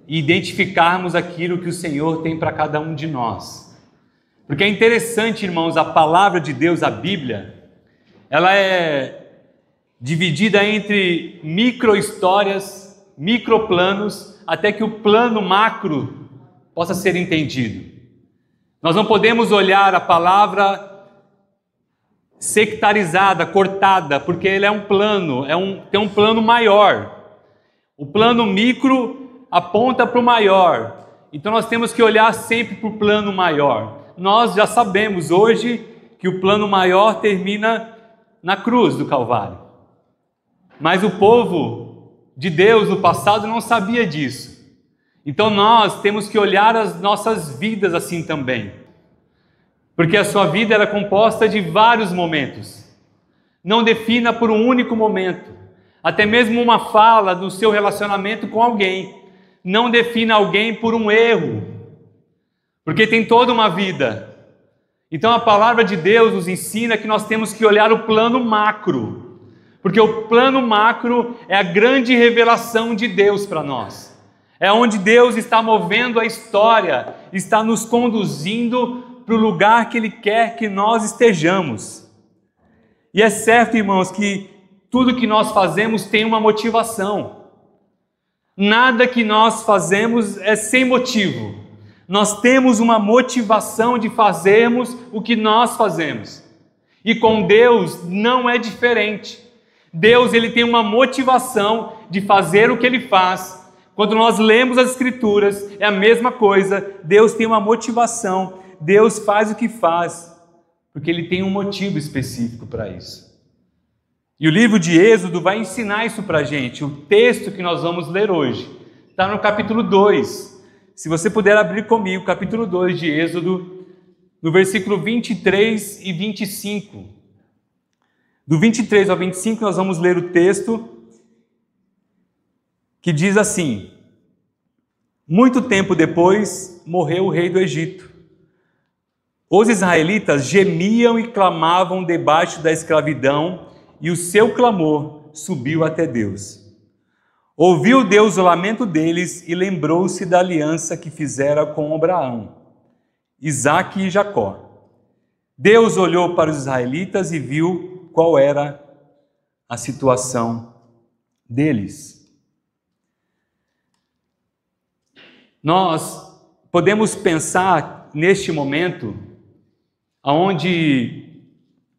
e identificarmos aquilo que o Senhor tem para cada um de nós. Porque é interessante, irmãos, a palavra de Deus, a Bíblia, ela é dividida entre micro-histórias, microplanos, até que o plano macro possa ser entendido. Nós não podemos olhar a palavra sectarizada, cortada, porque ele é um plano, tem um plano maior. O plano micro aponta para o maior. Então nós temos que olhar sempre para o plano maior. Nós já sabemos hoje que o plano maior termina na cruz do Calvário. Mas o povo de Deus no passado não sabia disso. Então nós temos que olhar as nossas vidas assim também. Porque a sua vida era composta de vários momentos. Não defina por um único momento. Até mesmo uma fala do seu relacionamento com alguém. Não defina alguém por um erro. Porque tem toda uma vida. Então a palavra de Deus nos ensina que nós temos que olhar o plano macro. Porque o plano macro é a grande revelação de Deus para nós. É onde Deus está movendo a história, está nos conduzindo para o lugar que Ele quer que nós estejamos. E é certo, irmãos, que tudo que nós fazemos tem uma motivação. Nada que nós fazemos é sem motivo. Nós temos uma motivação de fazermos o que nós fazemos. E com Deus não é diferente. Deus, Ele tem uma motivação de fazer o que Ele faz. Quando nós lemos as Escrituras, é a mesma coisa. Deus tem uma motivação. Deus faz o que faz, porque Ele tem um motivo específico para isso. E o livro de Êxodo vai ensinar isso para a gente. O texto que nós vamos ler hoje está no capítulo 2. Se você puder abrir comigo, capítulo 2 de Êxodo, no versículo 23 e 25. Do 23 ao 25 nós vamos ler o texto que diz assim: muito tempo depois morreu o rei do Egito. Os israelitas gemiam e clamavam debaixo da escravidão, e o seu clamor subiu até Deus. Ouviu Deus o lamento deles e lembrou-se da aliança que fizera com Abraão, Isaque e Jacó. Deus olhou para os israelitas e viu qual era a situação deles. Nós podemos pensar neste momento onde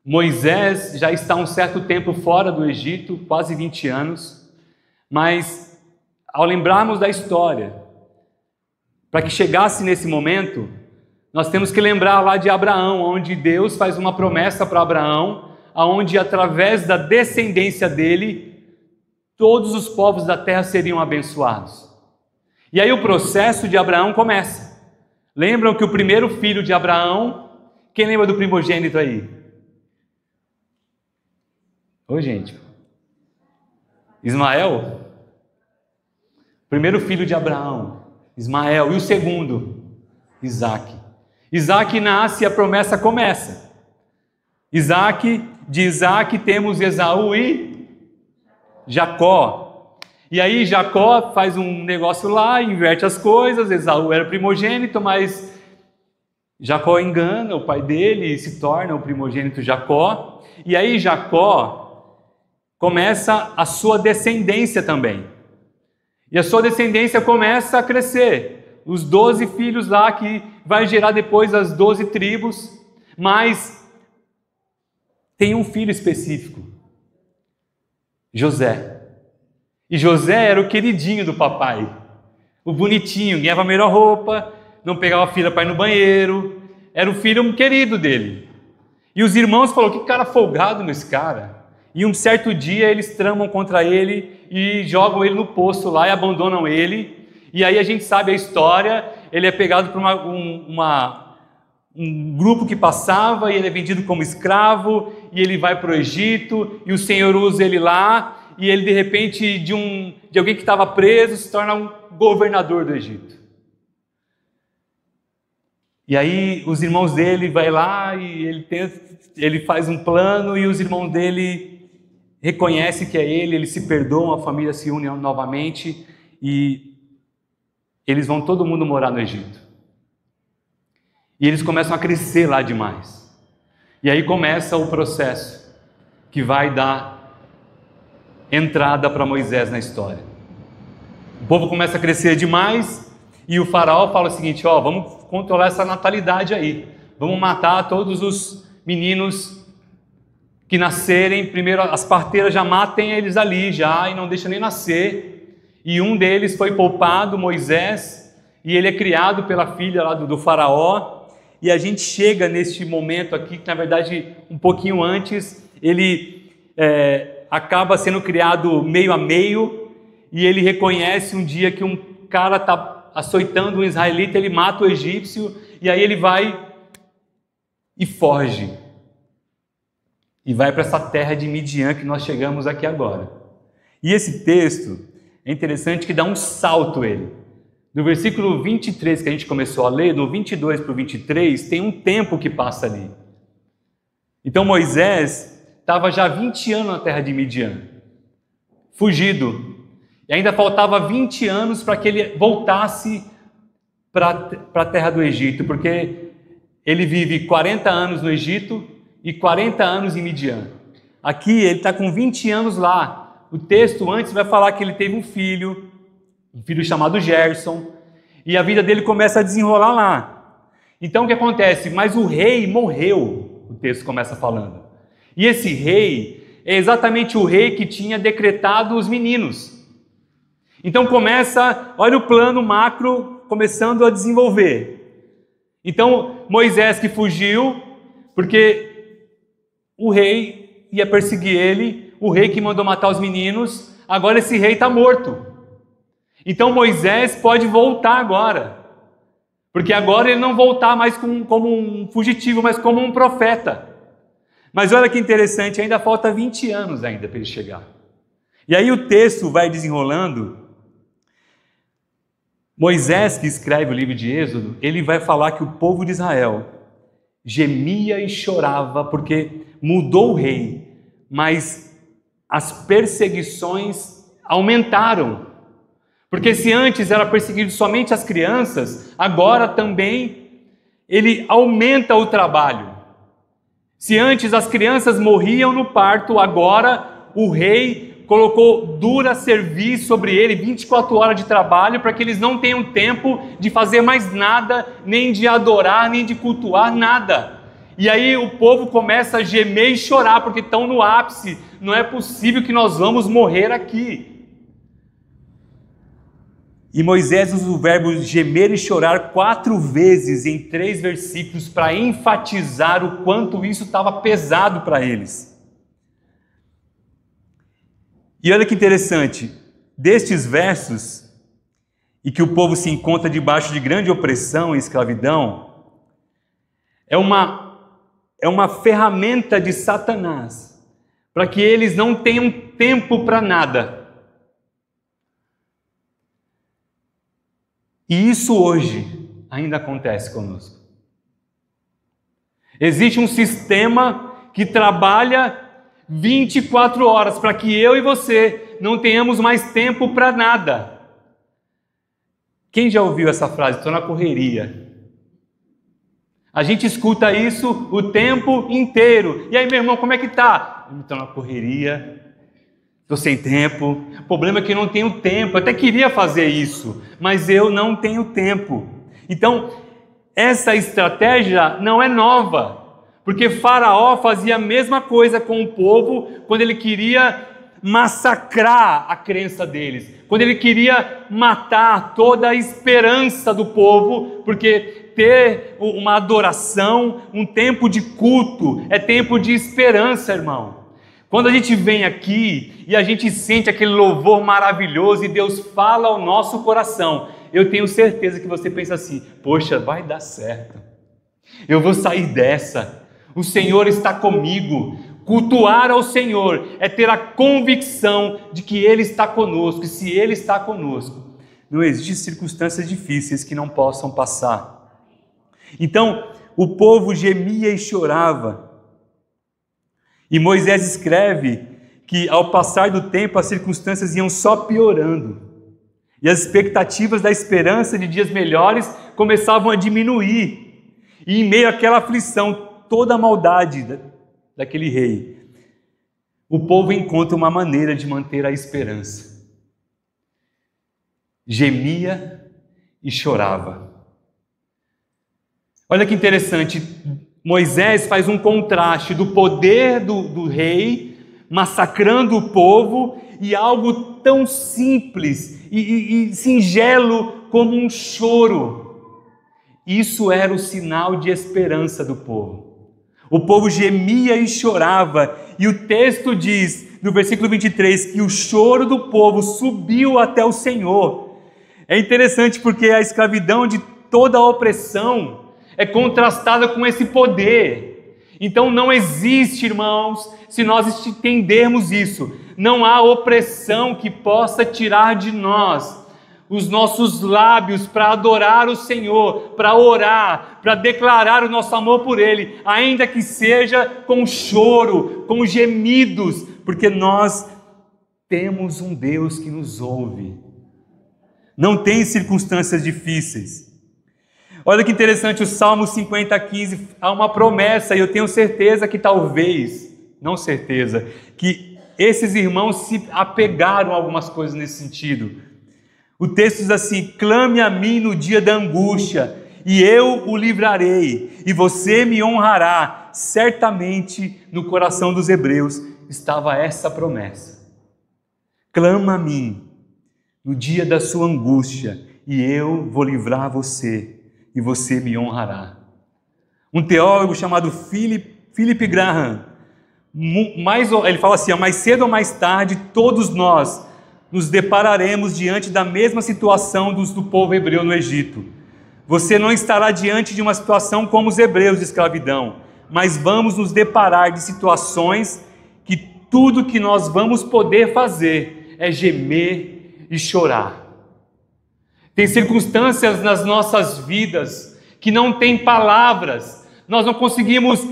Moisés já está um certo tempo fora do Egito, quase 20 anos, mas ao lembrarmos da história, para que chegasse nesse momento, nós temos que lembrar lá de Abraão, onde Deus faz uma promessa para Abraão, onde através da descendência dele, todos os povos da terra seriam abençoados. E aí o processo de Abraão começa. Lembram que o primeiro filho de Abraão, quem lembra do primogênito aí? Oi, gente. Ismael? Primeiro filho de Abraão, Ismael. E o segundo? Isaque. Isaque nasce e a promessa começa. De Isaque temos Esaú e Jacó. E aí Jacó faz um negócio lá, inverte as coisas. Esaú era primogênito, mas Jacó engana o pai dele e se torna o primogênito Jacó. E aí Jacó começa a sua descendência também. E a sua descendência começa a crescer. Os 12 filhos lá que vai gerar depois as 12 tribos. Mas tem um filho específico. José. E José era o queridinho do papai. O bonitinho, ganhava a melhor roupa, não pegava fila para ir no banheiro. Era o filho querido dele. E os irmãos falaram, que cara folgado nesse cara. E um certo dia eles tramam contra ele e jogam ele no poço lá e abandonam ele. E aí a gente sabe a história, ele é pegado por um grupo que passava e ele é vendido como escravo e ele vai para o Egito e o Senhor usa ele lá e ele de repente de alguém que estava preso se torna um governador do Egito. E aí os irmãos dele vai lá e ele faz um plano e os irmãos dele reconhecem que é ele, eles se perdoam, a família se une novamente e eles vão todo mundo morar no Egito. E eles começam a crescer lá demais. E aí começa o processo que vai dar entrada para Moisés na história. O povo começa a crescer demais e o faraó fala o seguinte: vamos controlar essa natalidade aí. Vamos matar todos os meninos que nascerem. Primeiro as parteiras já matem eles ali já e não deixam nem nascer. E um deles foi poupado, Moisés, e ele é criado pela filha lá do faraó. E a gente chega neste momento aqui, que na verdade um pouquinho antes, ele acaba sendo criado meio a meio, e ele reconhece um dia que um cara está açoitando um israelita, ele mata o egípcio, e aí ele vai e foge. E vai para essa terra de Midian que nós chegamos aqui agora. E esse texto é interessante que dá um salto ele. No versículo 23 que a gente começou a ler, do 22 para o 23, tem um tempo que passa ali. Então Moisés estava já 20 anos na terra de Midian, fugido. E ainda faltava 20 anos para que ele voltasse para a terra do Egito, porque ele vive 40 anos no Egito e 40 anos em Midian. Aqui ele está com 20 anos lá. O texto antes vai falar que ele teve um filho chamado Gerson, e a vida dele começa a desenrolar lá. Então o que acontece? Mas o rei morreu, o texto começa falando. E esse rei é exatamente o rei que tinha decretado os meninos. Então começa, olha o plano macro começando a desenvolver. Então Moisés que fugiu, porque o rei ia perseguir ele, o rei que mandou matar os meninos, agora esse rei está morto. Então Moisés pode voltar agora, porque agora ele não voltar mais como um fugitivo, mas como um profeta. Mas olha que interessante, ainda falta 20 anos ainda para ele chegar. E aí o texto vai desenrolando. Moisés, que escreve o livro de Êxodo, ele vai falar que o povo de Israel gemia e chorava porque mudou o rei, mas as perseguições aumentaram. Porque se antes era perseguido somente as crianças, agora também ele aumenta o trabalho. Se antes as crianças morriam no parto, agora o rei colocou dura serviço sobre ele, 24 horas de trabalho, para que eles não tenham tempo de fazer mais nada, nem de adorar, nem de cultuar, nada. E aí o povo começa a gemer e chorar, porque estão no ápice. Não é possível que nós vamos morrer aqui. E Moisés usa o verbo gemer e chorar 4 vezes em 3 versículos para enfatizar o quanto isso estava pesado para eles. E olha que interessante, destes versos, e que o povo se encontra debaixo de grande opressão e escravidão, é uma ferramenta de Satanás, para que eles não tenham tempo para nada. E isso hoje ainda acontece conosco. Existe um sistema que trabalha 24 horas para que eu e você não tenhamos mais tempo para nada. Quem já ouviu essa frase? Estou na correria. A gente escuta isso o tempo inteiro. E aí, meu irmão, como é que tá? Estou na correria. Estou sem tempo. O problema é que eu não tenho tempo. Eu até queria fazer isso, mas eu não tenho tempo. Então, essa estratégia não é nova, porque Faraó fazia a mesma coisa com o povo quando ele queria massacrar a crença deles, quando ele queria matar toda a esperança do povo, porque ter uma adoração, um tempo de culto, é tempo de esperança, irmão. Quando a gente vem aqui e a gente sente aquele louvor maravilhoso e Deus fala ao nosso coração, eu tenho certeza que você pensa assim: poxa, vai dar certo, eu vou sair dessa, o Senhor está comigo. Cultuar ao Senhor é ter a convicção de que Ele está conosco, e se Ele está conosco, não existem circunstâncias difíceis que não possam passar. Então, o povo gemia e chorava. E Moisés escreve que ao passar do tempo as circunstâncias iam só piorando. E as expectativas da esperança de dias melhores começavam a diminuir. E em meio àquela aflição, toda a maldade daquele rei, o povo encontra uma maneira de manter a esperança. Gemia e chorava. Olha que interessante, Moisés faz um contraste do poder do rei massacrando o povo e algo tão simples e singelo como um choro. Isso era o sinal de esperança do povo. O povo gemia e chorava, e o texto diz, no versículo 23, que o choro do povo subiu até o Senhor. É interessante porque a escravidão de toda a opressão é contrastada com esse poder. Então não existe, irmãos, se nós entendermos isso, não há opressão que possa tirar de nós os nossos lábios para adorar o Senhor, para orar, para declarar o nosso amor por Ele, ainda que seja com choro, com gemidos, porque nós temos um Deus que nos ouve. Não tem circunstâncias difíceis. Olha que interessante, o Salmo 50:15, há uma promessa, e eu tenho certeza que talvez, não certeza, que esses irmãos se apegaram a algumas coisas nesse sentido. O texto diz assim: clame a mim no dia da angústia, e eu o livrarei, e você me honrará. Certamente no coração dos hebreus estava essa promessa. Clama a mim no dia da sua angústia, e eu vou livrar você, e você me honrará. Um teólogo chamado Philip Graham, ele fala assim: mais cedo ou mais tarde, todos nós nos depararemos diante da mesma situação do povo hebreu no Egito. Você não estará diante de uma situação como os hebreus de escravidão, mas vamos nos deparar de situações que tudo que nós vamos poder fazer é gemer e chorar. Tem circunstâncias nas nossas vidas que não tem palavras, nós não conseguimos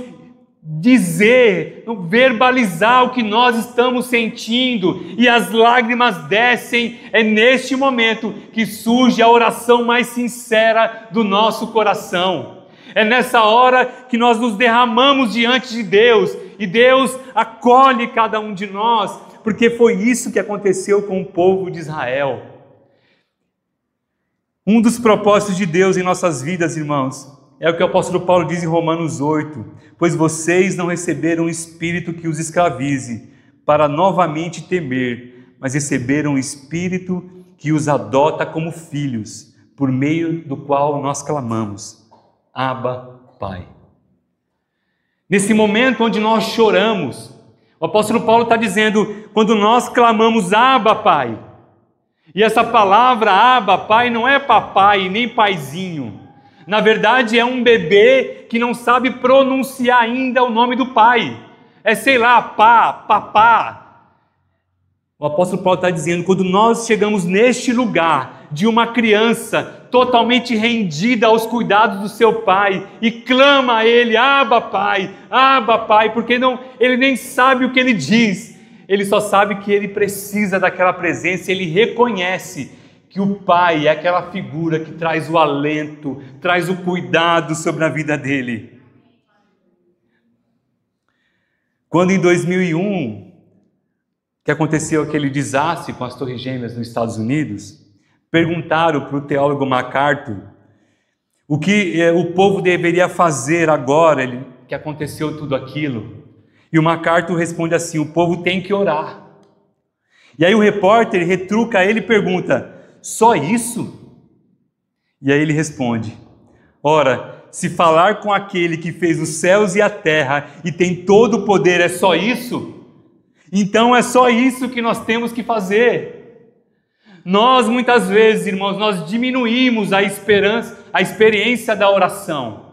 dizer, verbalizar o que nós estamos sentindo, e as lágrimas descem. É neste momento que surge a oração mais sincera do nosso coração. É nessa hora que nós nos derramamos diante de Deus, e Deus acolhe cada um de nós, porque foi isso que aconteceu com o povo de Israel. Um dos propósitos de Deus em nossas vidas, irmãos, é o que o apóstolo Paulo diz em Romanos 8: pois vocês não receberam um espírito que os escravize, para novamente temer, mas receberam um espírito que os adota como filhos, por meio do qual nós clamamos: Abba, Pai. Nesse momento onde nós choramos, o apóstolo Paulo está dizendo, quando nós clamamos Abba, Pai, e essa palavra Abba, Pai, não é papai nem paizinho. Na verdade, é um bebê que não sabe pronunciar ainda o nome do pai. É, sei lá, papá. O apóstolo Paulo está dizendo, quando nós chegamos neste lugar de uma criança totalmente rendida aos cuidados do seu pai e clama a ele, Abba, Pai, porque ele nem sabe o que ele diz. Ele só sabe que ele precisa daquela presença, ele reconhece que o pai é aquela figura que traz o alento, traz o cuidado sobre a vida dele. Quando em 2001, que aconteceu aquele desastre com as Torres Gêmeas nos Estados Unidos, perguntaram para o teólogo MacArthur o que o povo deveria fazer agora que aconteceu tudo aquilo. E o MacArthur responde assim: o povo tem que orar. E aí o repórter retruca ele e pergunta: só isso? E aí ele responde: ora, se falar com aquele que fez os céus e a terra e tem todo o poder é só isso, então é só isso que nós temos que fazer. Nós muitas vezes, irmãos, nós diminuímos a experiência da oração.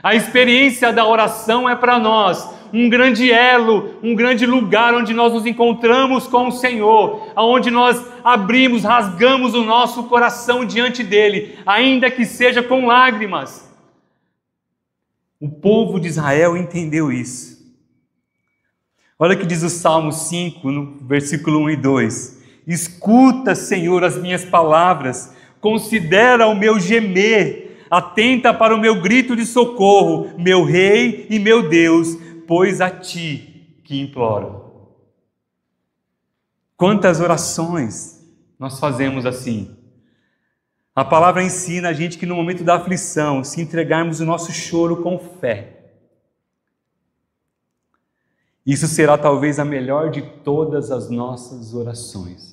A experiência da oração é para nós um grande elo, um grande lugar onde nós nos encontramos com o Senhor, onde nós abrimos, rasgamos o nosso coração diante dEle, ainda que seja com lágrimas. O povo de Israel entendeu isso. Olha o que diz o Salmo 5, no versículo 1 e 2. Escuta, Senhor, as minhas palavras, considera o meu gemer, atenta para o meu grito de socorro, meu Rei e meu Deus, pois a Ti que imploro. Quantas orações nós fazemos assim? A palavra ensina a gente que no momento da aflição, se entregarmos o nosso choro com fé, isso será talvez a melhor de todas as nossas orações.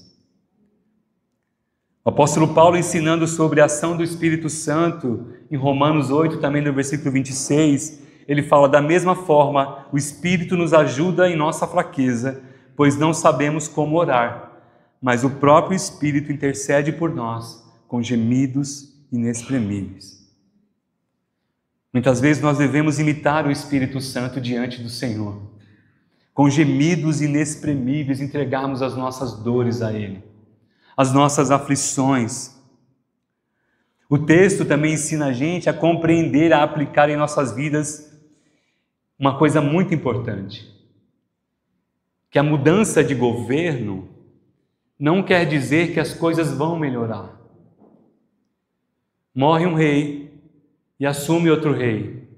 O apóstolo Paulo, ensinando sobre a ação do Espírito Santo, em Romanos 8, também no versículo 26, ele fala: da mesma forma, o Espírito nos ajuda em nossa fraqueza, pois não sabemos como orar, mas o próprio Espírito intercede por nós com gemidos inexprimíveis. Muitas vezes nós devemos imitar o Espírito Santo diante do Senhor, com gemidos inexprimíveis, entregarmos as nossas dores a Ele, as nossas aflições. O texto também ensina a gente a compreender, a aplicar em nossas vidas uma coisa muito importante, que a mudança de governo não quer dizer que as coisas vão melhorar. Morre um rei e assume outro rei.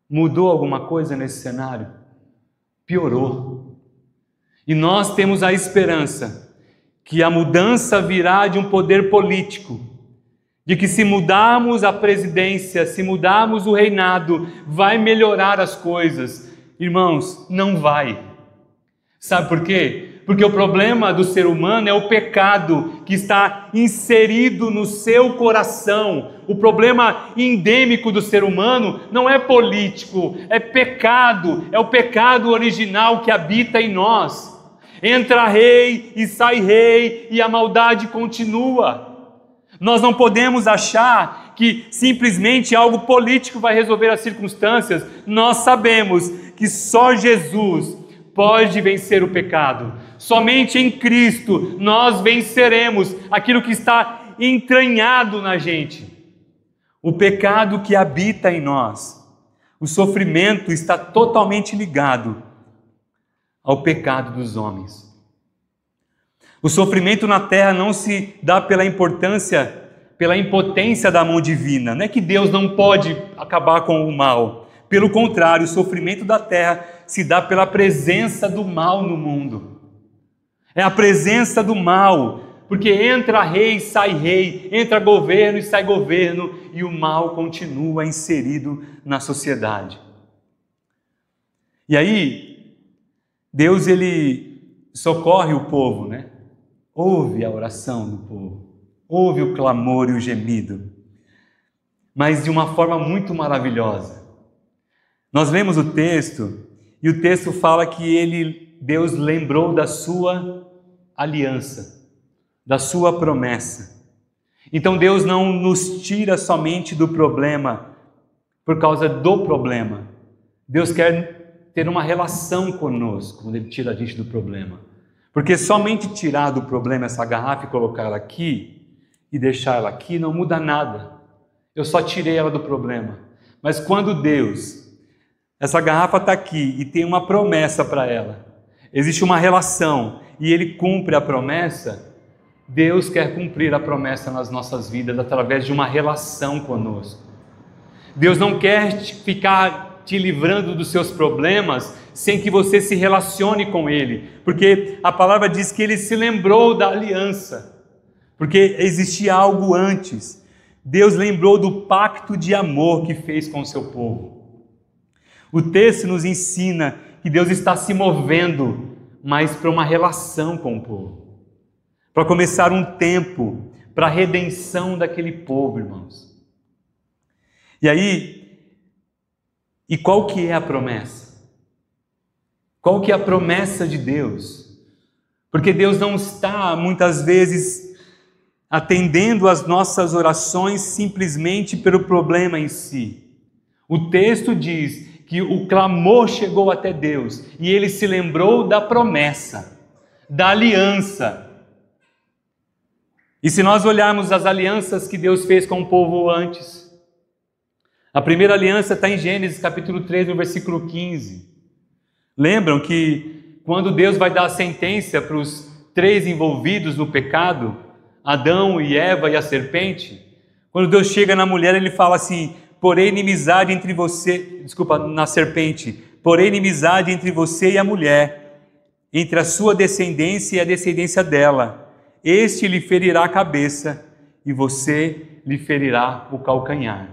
Mudou alguma coisa nesse cenário? Piorou. E nós temos a esperança que a mudança virá de um poder político, de que se mudarmos a presidência, se mudarmos o reinado, vai melhorar as coisas. Irmãos, não vai. Sabe por quê? Porque o problema do ser humano é o pecado que está inserido no seu coração. O problema endêmico do ser humano não é político, é pecado, é o pecado original que habita em nós. Entra rei e sai rei e a maldade continua. Nós não podemos achar que simplesmente algo político vai resolver as circunstâncias. Nós sabemos que só Jesus pode vencer o pecado. Somente em Cristo nós venceremos aquilo que está entranhado na gente. O pecado que habita em nós. O sofrimento está totalmente ligado ao pecado dos homens. O sofrimento na terra não se dá pela impotência da mão divina. Não é que Deus não pode acabar com o mal. Pelo contrário, o sofrimento da terra se dá pela presença do mal no mundo. É a presença do mal, porque entra rei e sai rei, entra governo e sai governo, e o mal continua inserido na sociedade. E aí, Deus, ele socorre o povo, né? Ouve a oração do povo, ouve o clamor e o gemido, mas de uma forma muito maravilhosa. Nós lemos o texto, e o texto fala que Deus lembrou da sua aliança, da sua promessa. Então Deus não nos tira somente do problema por causa do problema. Deus quer ter uma relação conosco quando Ele tira a gente do problema. Porque somente tirar do problema essa garrafa e colocar ela aqui e deixar ela aqui não muda nada. Eu só tirei ela do problema. Mas quando essa garrafa está aqui e tem uma promessa para ela, existe uma relação e Ele cumpre a promessa, Deus quer cumprir a promessa nas nossas vidas através de uma relação conosco. Deus não quer ficar te livrando dos seus problemas sem que você se relacione com Ele, porque a palavra diz que Ele se lembrou da aliança, porque existia algo antes. Deus lembrou do pacto de amor que fez com o seu povo. O texto nos ensina que Deus está se movendo, mas para uma relação com o povo, para começar um tempo para a redenção daquele povo, irmãos. E aí, qual que é a promessa? Qual que é a promessa de Deus? Porque Deus não está, muitas vezes, atendendo às nossas orações simplesmente pelo problema em si. O texto diz que o clamor chegou até Deus e Ele se lembrou da promessa, da aliança. E se nós olharmos as alianças que Deus fez com o povo antes, a primeira aliança está em Gênesis capítulo 3, no versículo 15. Lembram que quando Deus vai dar a sentença para os três envolvidos no pecado, Adão e Eva e a serpente. Quando Deus chega na mulher, ele fala assim: porém inimizade entre você, na serpente, porém inimizade entre você e a mulher, entre a sua descendência e a descendência dela. Este lhe ferirá a cabeça e você lhe ferirá o calcanhar.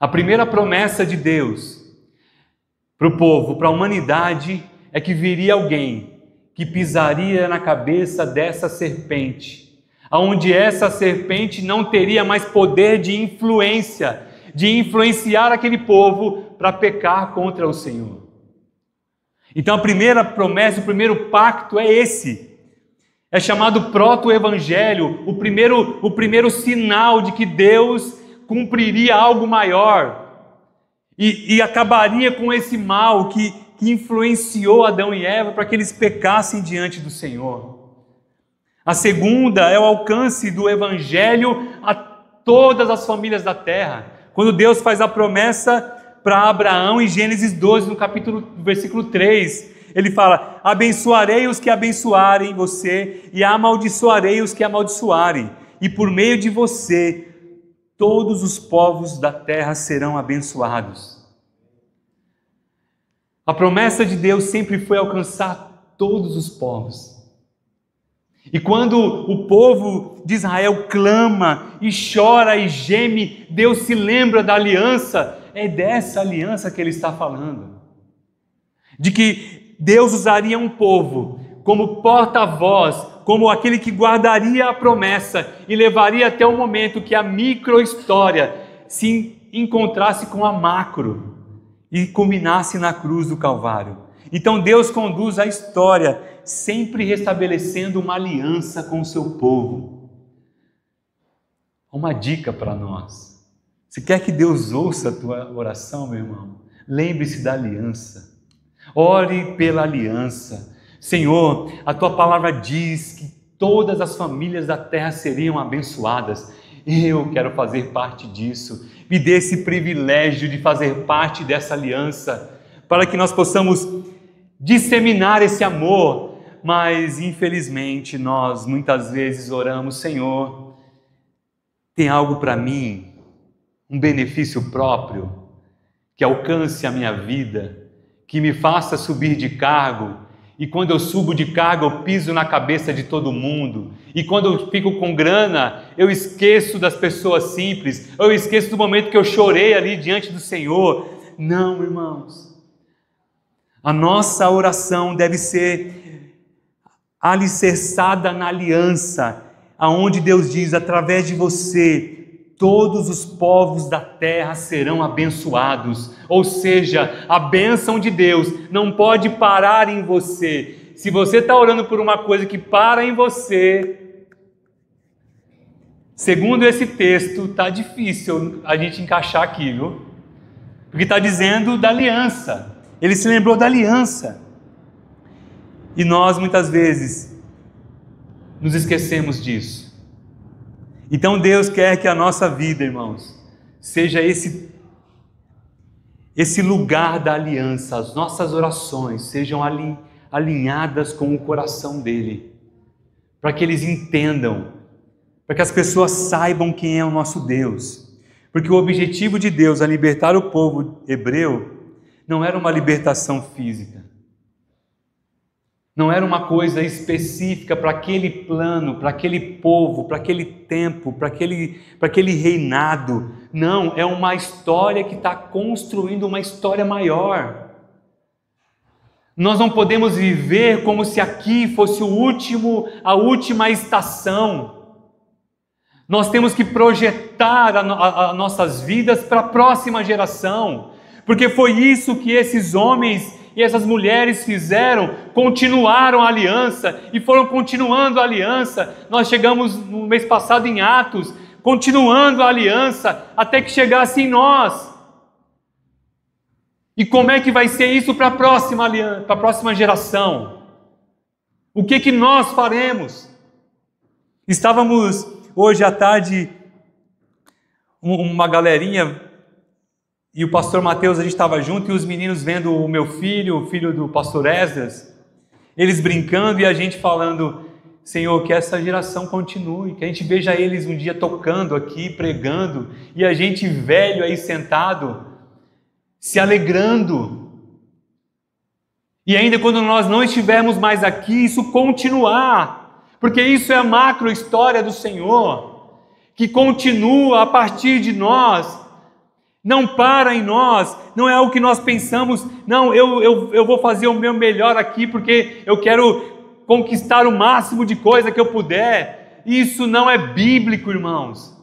A primeira promessa de Deus para o povo, para a humanidade, é que viria alguém que pisaria na cabeça dessa serpente, onde essa serpente não teria mais poder de influência, de influenciar aquele povo para pecar contra o Senhor. Então a primeira promessa, o primeiro pacto é esse. É chamado proto-evangelho, o primeiro sinal de que Deus cumpriria algo maior e acabaria com esse mal que influenciou Adão e Eva para que eles pecassem diante do Senhor. A segunda é o alcance do evangelho a todas as famílias da terra. Quando Deus faz a promessa para Abraão em Gênesis 12, versículo 3, ele fala: abençoarei os que abençoarem você e amaldiçoarei os que amaldiçoarem, e por meio de você todos os povos da terra serão abençoados. A promessa de Deus sempre foi alcançar todos os povos. E quando o povo de Israel clama e chora e geme, Deus se lembra da aliança. É dessa aliança que ele está falando. De que Deus usaria um povo como porta-voz, como aquele que guardaria a promessa e levaria até o momento que a micro-história se encontrasse com a macro e culminasse na cruz do Calvário. Então Deus conduz a história, sempre restabelecendo uma aliança com o seu povo. Uma dica para nós. Se quer que Deus ouça a tua oração, meu irmão, lembre-se da aliança. Ore pela aliança. Senhor, a tua palavra diz que todas as famílias da terra seriam abençoadas. Eu quero fazer parte disso. Me dê esse privilégio de fazer parte dessa aliança, para que nós possamos disseminar esse amor. Mas, infelizmente, nós muitas vezes oramos: Senhor, tem algo para mim, um benefício próprio, que alcance a minha vida, que me faça subir de cargo, e quando eu subo de cargo eu piso na cabeça de todo mundo, e quando eu fico com grana eu esqueço das pessoas simples, eu esqueço do momento que eu chorei ali diante do Senhor. Não, irmãos, a nossa oração deve ser alicerçada na aliança, aonde Deus diz: através de você todos os povos da terra serão abençoados. Ou seja, a bênção de Deus não pode parar em você. Se você está orando por uma coisa que para em você, segundo esse texto, está difícil a gente encaixar aqui, viu? Porque está dizendo da aliança. Ele se lembrou da aliança. E nós, muitas vezes, nos esquecemos disso. Então Deus quer que a nossa vida, irmãos, seja esse lugar da aliança. As nossas orações sejam alinhadas com o coração dele, para que eles entendam, para que as pessoas saibam quem é o nosso Deus. Porque o objetivo de Deus a libertar o povo hebreu não era uma libertação física, não era uma coisa específica para aquele plano, para aquele povo, para aquele tempo, para aquele reinado. Não, é uma história que está construindo uma história maior. Nós não podemos viver como se aqui fosse a última estação. Nós temos que projetar as nossas vidas para a próxima geração, porque foi isso que esses homens e essas mulheres fizeram, continuaram a aliança e foram continuando a aliança. Nós chegamos no mês passado em Atos, continuando a aliança até que chegasse em nós. E como é que vai ser isso para a próxima geração? O que nós faremos? Estávamos hoje à tarde, uma galerinha, e o pastor Mateus, a gente estava junto, e os meninos vendo o meu filho, o filho do pastor Esdras, eles brincando e a gente falando: Senhor, que essa geração continue, que a gente veja eles um dia tocando aqui, pregando, e a gente velho aí sentado, se alegrando. E ainda quando nós não estivermos mais aqui, isso continuar, porque isso é a macro história do Senhor, que continua a partir de nós, não para em nós, não é o que nós pensamos, não, eu vou fazer o meu melhor aqui, porque eu quero conquistar o máximo de coisa que eu puder. Isso não é bíblico, irmãos.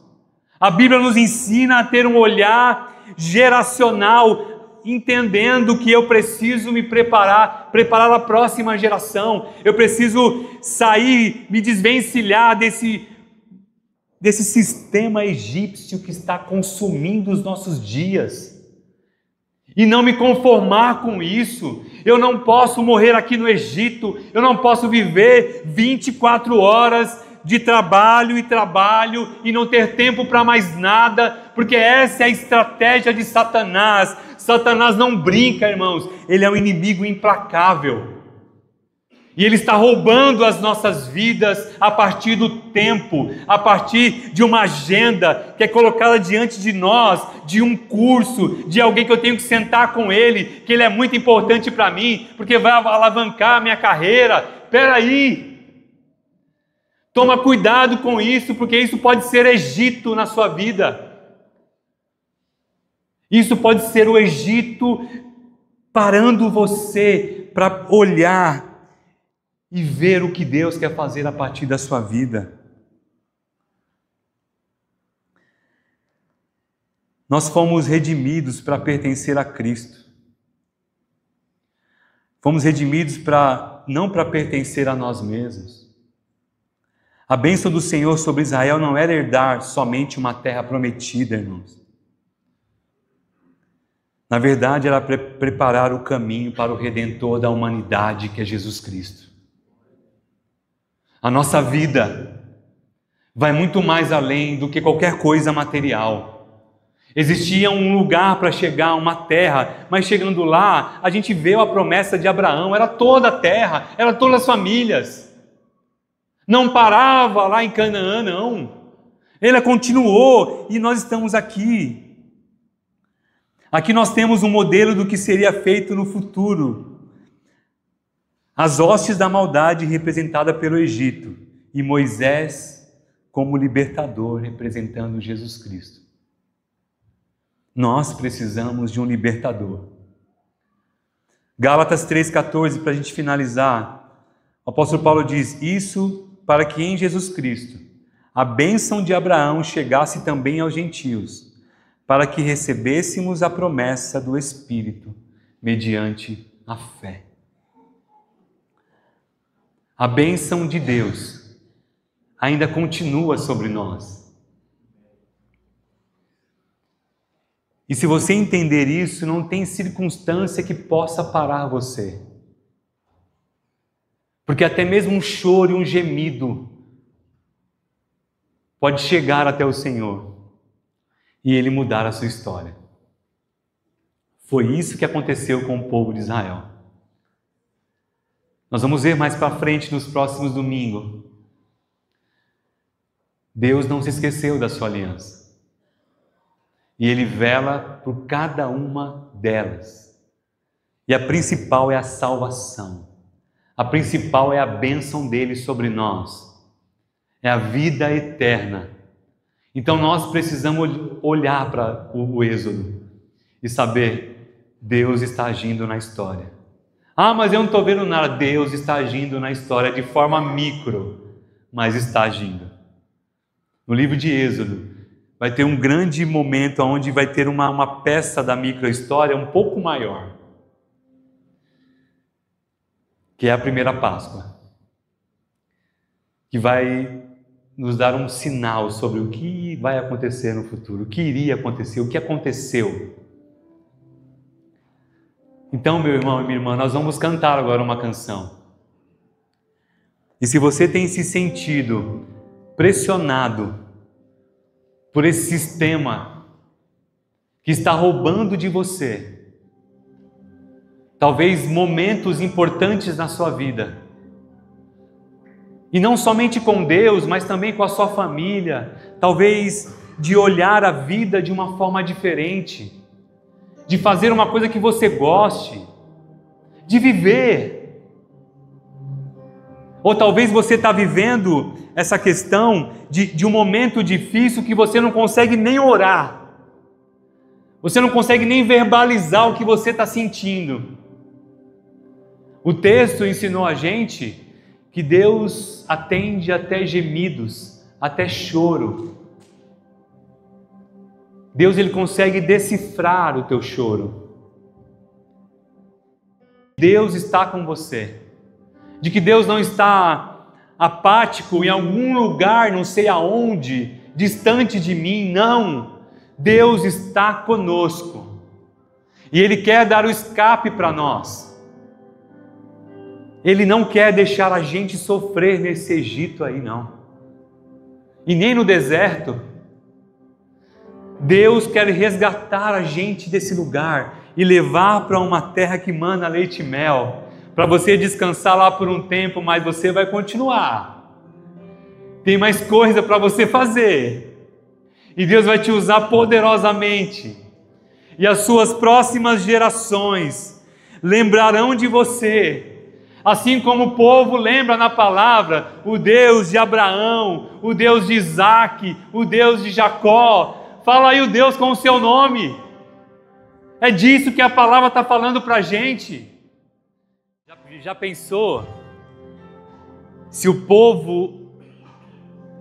A Bíblia nos ensina a ter um olhar geracional, entendendo que eu preciso me preparar a próxima geração. Eu preciso sair, me desvencilhar desse sistema egípcio que está consumindo os nossos dias. E não me conformar com isso. Eu não posso morrer aqui no Egito, eu não posso viver 24 horas de trabalho e não ter tempo para mais nada, porque essa é a estratégia de Satanás. Satanás não brinca, irmãos, ele é um inimigo implacável. E ele está roubando as nossas vidas a partir do tempo, a partir de uma agenda que é colocada diante de nós, de um curso, de alguém que eu tenho que sentar com ele, que ele é muito importante para mim, porque vai alavancar a minha carreira. Espera aí, toma cuidado com isso, porque isso pode ser Egito na sua vida. Isso pode ser o Egito parando você para olhar e ver o que Deus quer fazer a partir da sua vida. Nós fomos redimidos para pertencer a Cristo. Fomos redimidos não para pertencer a nós mesmos. A bênção do Senhor sobre Israel não era herdar somente uma terra prometida, irmãos. Na verdade, era preparar o caminho para o Redentor da humanidade, que é Jesus Cristo. A nossa vida vai muito mais além do que qualquer coisa material. Existia um lugar para chegar, uma terra, mas chegando lá, a gente vê a promessa de Abraão, era toda a terra, era todas as famílias. Não parava lá em Canaã, não. Ele continuou e nós estamos aqui. Aqui nós temos um modelo do que seria feito no futuro. As hostes da maldade representada pelo Egito e Moisés como libertador representando Jesus Cristo. Nós precisamos de um libertador. Gálatas 3,14, para a gente finalizar, o apóstolo Paulo diz: isso para que em Jesus Cristo a bênção de Abraão chegasse também aos gentios, para que recebêssemos a promessa do Espírito mediante a fé. A bênção de Deus ainda continua sobre nós. E se você entender isso, não tem circunstância que possa parar você. Porque até mesmo um choro e um gemido pode chegar até o Senhor e Ele mudar a sua história. Foi isso que aconteceu com o povo de Israel. Nós vamos ver mais para frente nos próximos domingos. Deus não se esqueceu da sua aliança. E Ele vela por cada uma delas. E a principal é a salvação. A principal é a bênção dele sobre nós. É a vida eterna. Então nós precisamos olhar para o Êxodo e saber: Deus está agindo na história. Ah, mas eu não estou vendo nada. Deus está agindo na história de forma micro, mas está agindo. No livro de Êxodo, vai ter um grande momento onde vai ter uma peça da micro-história um pouco maior, que é a primeira Páscoa, que vai nos dar um sinal sobre o que vai acontecer no futuro, o que iria acontecer, o que aconteceu. Então, meu irmão e minha irmã, nós vamos cantar agora uma canção. E se você tem se sentido pressionado por esse sistema que está roubando de você, talvez momentos importantes na sua vida, E não somente com Deus, mas também com a sua família. Talvez de olhar a vida de uma forma diferente, de fazer uma coisa que você goste, de viver. Ou talvez você está vivendo essa questão de um momento difícil que você não consegue nem orar. Você não consegue nem verbalizar o que você está sentindo. O texto ensinou a gente que Deus atende até gemidos, até choro. Deus, Ele consegue decifrar o teu choro. Deus está com você. De que Deus não está apático em algum lugar, não sei aonde, distante de mim, não. Deus está conosco. E Ele quer dar o escape para nós. Ele não quer deixar a gente sofrer nesse Egito aí, não. E nem no deserto. Deus quer resgatar a gente desse lugar e levar para uma terra que mana leite e mel, para você descansar lá por um tempo, mas você vai continuar. Tem mais coisa para você fazer. E Deus vai te usar poderosamente. E as suas próximas gerações lembrarão de você. Assim como o povo lembra na palavra o Deus de Abraão, o Deus de Isaac, o Deus de Jacó. Fala aí o Deus com o seu nome. É disso que a palavra está falando para a gente. Já pensou se o povo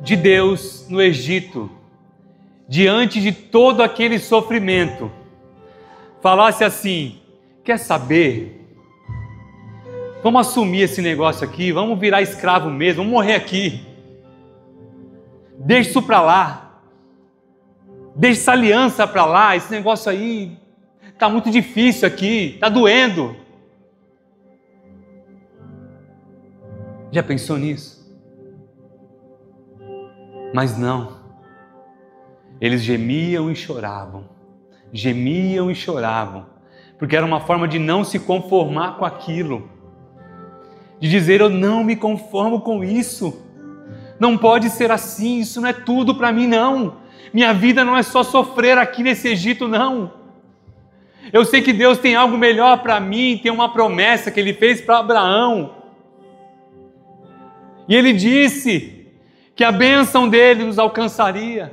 de Deus no Egito, diante de todo aquele sofrimento, falasse assim: quer saber? Vamos assumir esse negócio aqui, vamos virar escravo mesmo, vamos morrer aqui. Deixa isso para lá. Deixa essa aliança para lá, esse negócio aí está muito difícil aqui, está doendo. Já pensou nisso? Mas não. Eles gemiam e choravam, porque era uma forma de não se conformar com aquilo, de dizer: eu não me conformo com isso, não pode ser assim, isso não é tudo para mim não, minha vida não é só sofrer aqui nesse Egito não, eu sei que Deus tem algo melhor para mim, tem uma promessa que Ele fez para Abraão, e Ele disse que a bênção dele nos alcançaria.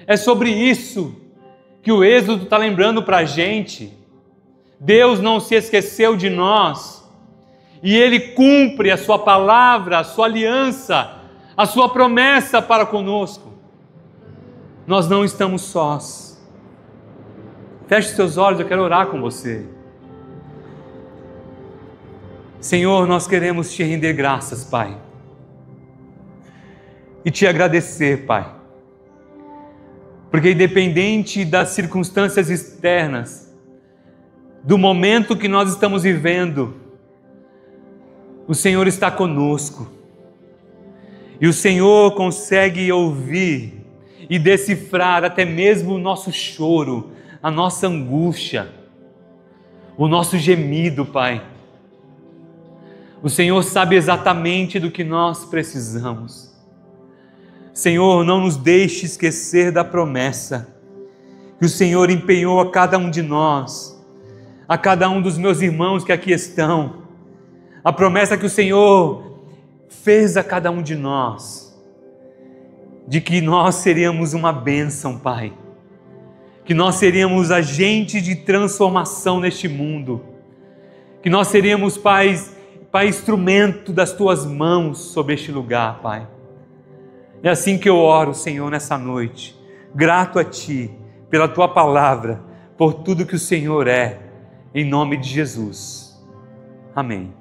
É sobre isso que o Êxodo está lembrando para a gente. Deus não se esqueceu de nós. E Ele cumpre a sua palavra, a sua aliança, a sua promessa para conosco. Nós não estamos sós. Feche os seus olhos, eu quero orar com você. Senhor, nós queremos te render graças, Pai. E te agradecer, Pai. Porque independente das circunstâncias externas, do momento que nós estamos vivendo, o Senhor está conosco. E o Senhor consegue ouvir e decifrar até mesmo o nosso choro, a nossa angústia, o nosso gemido, Pai. O Senhor sabe exatamente do que nós precisamos. Senhor, não nos deixe esquecer da promessa que o Senhor empenhou a cada um de nós, a cada um dos meus irmãos que aqui estão, a promessa que o Senhor fez a cada um de nós, de que nós seríamos uma bênção, Pai, que nós seríamos agentes de transformação neste mundo, que nós seríamos, Pai, instrumento das Tuas mãos sobre este lugar, Pai. É assim que eu oro, Senhor, nessa noite, grato a Ti, pela Tua palavra, por tudo que o Senhor é, em nome de Jesus. Amém.